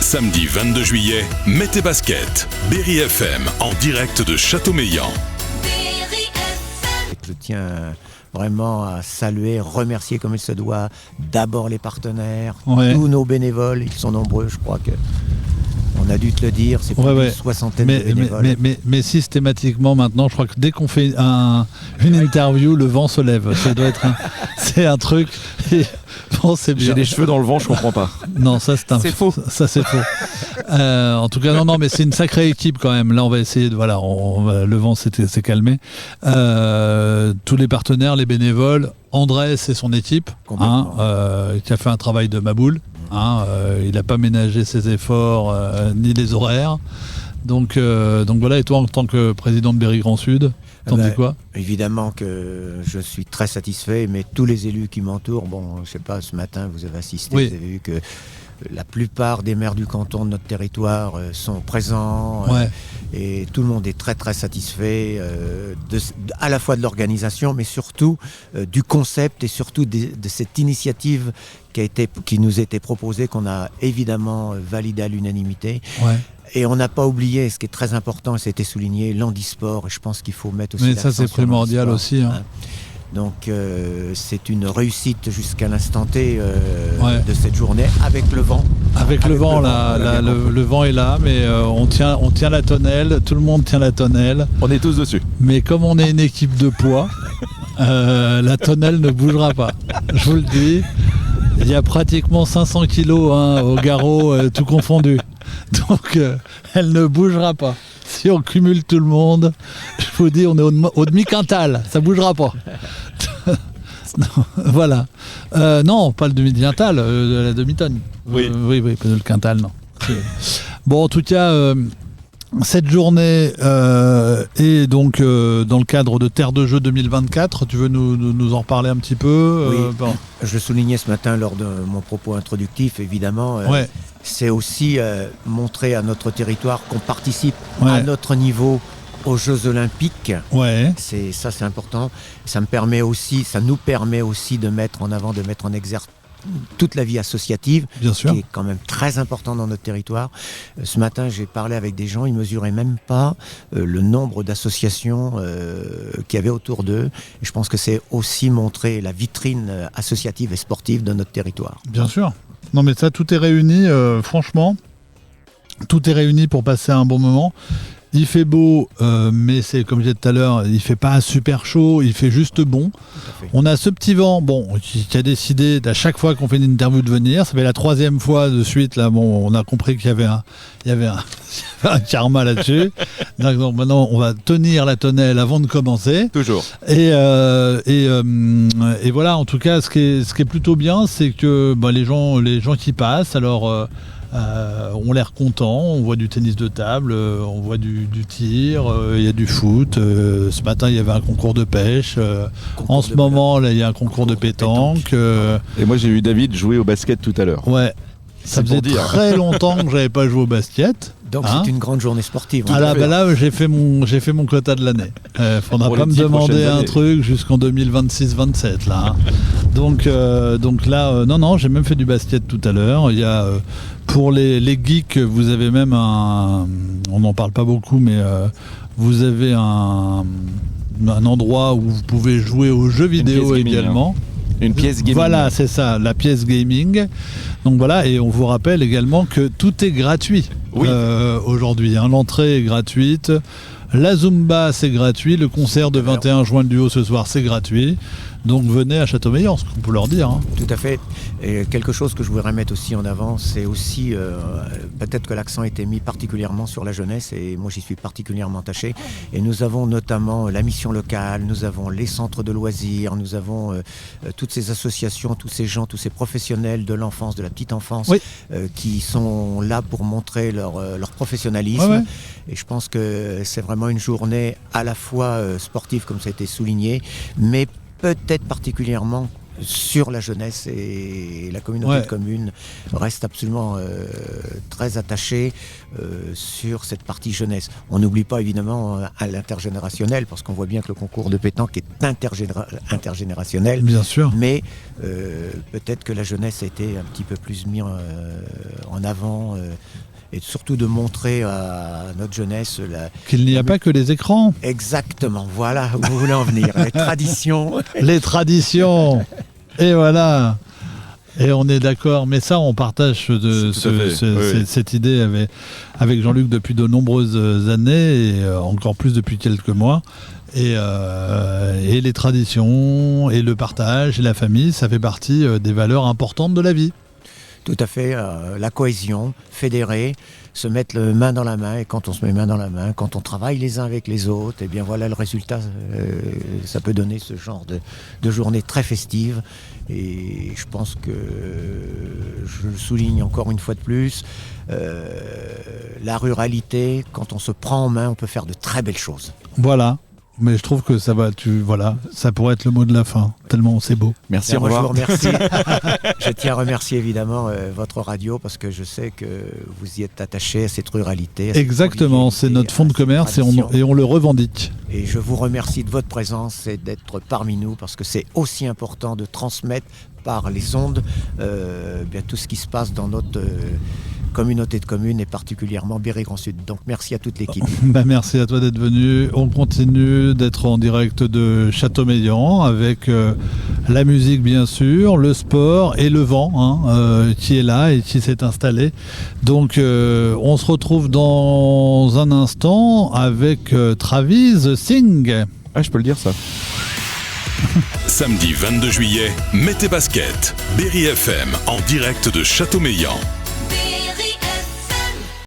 Samedi 22 juillet, mets tes baskets. Berry FM en direct de Châteaumeillan. Je tiens vraiment à saluer, remercier comme il se doit d'abord les partenaires, tous nos bénévoles, ils sont nombreux, je crois que on a dû te le dire, c'est plus d'une soixantaine de bénévoles. Mais systématiquement maintenant, je crois que dès qu'on fait une interview, le vent se lève. Ça doit être c'est un truc. Bon, c'est bien. J'ai des cheveux dans le vent, je comprends pas. Non, ça c'est faux. Ça c'est faux. En tout cas, non, mais c'est une sacrée équipe quand même. Là, on va essayer de le vent s'est calmé. Tous les partenaires, les bénévoles, Andrés et son équipe, qui a fait un travail de maboule. Il n'a pas ménagé ses efforts ni les horaires. Donc voilà. Et toi, en tant que président de Berry Grand Sud, t'en dis quoi ? Évidemment que je suis très satisfait, mais tous les élus qui m'entourent, je sais pas, ce matin vous avez assisté, vous avez vu que la plupart des maires du canton de notre territoire sont présents et tout le monde est très très satisfait à la fois de l'organisation mais surtout du concept et surtout de cette initiative qui nous a été proposée, qu'on a évidemment validée à l'unanimité. Et on n'a pas oublié, ce qui est très important, c'était souligné, l'handisport, et je pense qu'il faut mettre aussi mais ça c'est primordial aussi. Donc c'est une réussite jusqu'à l'instant T de cette journée avec le vent. Le vent est là, mais on tient la tonnelle, tout le monde tient la tonnelle. On est tous dessus. Mais comme on est une équipe de poids, la tonnelle ne bougera pas. Je vous le dis, il y a pratiquement 500 kilos au garrot, tout confondu. Donc elle ne bougera pas. Si on cumule tout le monde, je vous dis, on est au demi-quintal, ça bougera pas. Non, voilà. Non, pas le demi-quintal, la demi-tonne. Oui, pas le quintal, non. Bon, en tout cas, cette journée est donc dans le cadre de Terre de Jeux 2024. Tu veux nous en reparler un petit peu ? Oui, je le soulignais ce matin lors de mon propos introductif, évidemment. C'est aussi montrer à notre territoire qu'on participe à notre niveau aux Jeux Olympiques. C'est important. Ça nous permet aussi de mettre en avant, de mettre en exergue toute la vie associative, bien sûr, qui est quand même très important dans notre territoire. Ce matin, j'ai parlé avec des gens, ils ne mesuraient même pas le nombre d'associations qu'il y avait autour d'eux. Et je pense que c'est aussi montrer la vitrine associative et sportive de notre territoire. Bien sûr. Non mais ça, tout est réuni, franchement, tout est réuni pour passer un bon moment. Il fait beau, mais c'est comme je disais tout à l'heure, il fait pas super chaud, il fait juste bon. On a ce petit vent, qui a décidé à chaque fois qu'on fait une interview de venir. Ça fait la 3e fois de suite là. On a compris qu'il y avait un karma là-dessus. Donc maintenant, on va tenir la tonnelle avant de commencer. Toujours. Et voilà. En tout cas, ce qui est plutôt bien, c'est que les gens qui passent, alors. On l'air content, on voit du tennis de table, on voit du tir, il y a du foot. Ce matin, il y avait un concours de pêche. En ce moment, là, il y a un concours de pétanque. Et moi, j'ai vu David jouer au basket tout à l'heure. Ouais. Ça faisait très longtemps que j'avais pas joué au basket. Donc c'est une grande journée sportive. Là, j'ai fait mon quota de l'année. Faudra pas me demander un truc jusqu'en 2026-27 là. Donc là, non, j'ai même fait du basket tout à l'heure. Il y a pour les geeks, vous avez même on n'en parle pas beaucoup, mais vous avez un endroit où vous pouvez jouer aux jeux vidéo également. Une pièce gaming. Voilà, c'est ça, la pièce gaming. Donc voilà, et on vous rappelle également que tout est gratuit aujourd'hui. L'entrée est gratuite. La Zumba, c'est gratuit. Le concert de 21 juin le duo ce soir, c'est gratuit. Donc venez à Châteaumeillan, ce qu'on peut leur dire. Tout à fait. Et quelque chose que je voudrais mettre aussi en avant, c'est aussi, peut-être que l'accent a été mis particulièrement sur la jeunesse, et moi j'y suis particulièrement attaché. Et nous avons notamment la mission locale, nous avons les centres de loisirs, nous avons toutes ces associations, tous ces gens, tous ces professionnels de l'enfance, de la petite enfance, qui sont là pour montrer leur professionnalisme. Et je pense que c'est vraiment une journée à la fois sportive, comme ça a été souligné, mais peut-être particulièrement sur la jeunesse et la communauté de communes reste absolument très attachée sur cette partie jeunesse. On n'oublie pas évidemment à l'intergénérationnel, parce qu'on voit bien que le concours de pétanque est intergénérationnel. Bien sûr. Mais peut-être que la jeunesse a été un petit peu plus mise en avant. Et surtout de montrer à notre jeunesse qu'il n'y a pas que les écrans. Exactement, voilà où vous voulez en venir. Les traditions. Les traditions. Et voilà. Et on est d'accord, mais ça on partage cette idée avec Jean-Luc depuis de nombreuses années, et encore plus depuis quelques mois. Et les traditions, et le partage, et la famille, ça fait partie des valeurs importantes de la vie. Tout à fait, la cohésion, fédérer, se mettre main dans la main, et quand on se met main dans la main, quand on travaille les uns avec les autres, et bien voilà le résultat, ça peut donner ce genre de journée très festive. Et je pense que, je le souligne encore une fois de plus, la ruralité, quand on se prend en main, on peut faire de très belles choses. Voilà. Mais je trouve que ça pourrait être le mot de la fin, tellement c'est beau. Merci, au revoir. revoir. Je vous remercie. Je tiens à remercier évidemment votre radio, parce que je sais que vous y êtes attaché à cette ruralité. Exactement, c'est notre fonds de commerce et on le revendique. Et je vous remercie de votre présence et d'être parmi nous, parce que c'est aussi important de transmettre par les ondes bien tout ce qui se passe dans notre communauté de communes, et particulièrement Berry Grand Sud. Donc merci à toute l'équipe. Merci à toi d'être venu. On continue d'être en direct de Châteaumeillan avec la musique bien sûr, le sport et le vent qui est là et qui s'est installé. Donc on se retrouve dans un instant avec Travis Singh. Ah, je peux le dire ça. Samedi 22 juillet, Mettez Basket, Berry FM en direct de Châteaumeillan.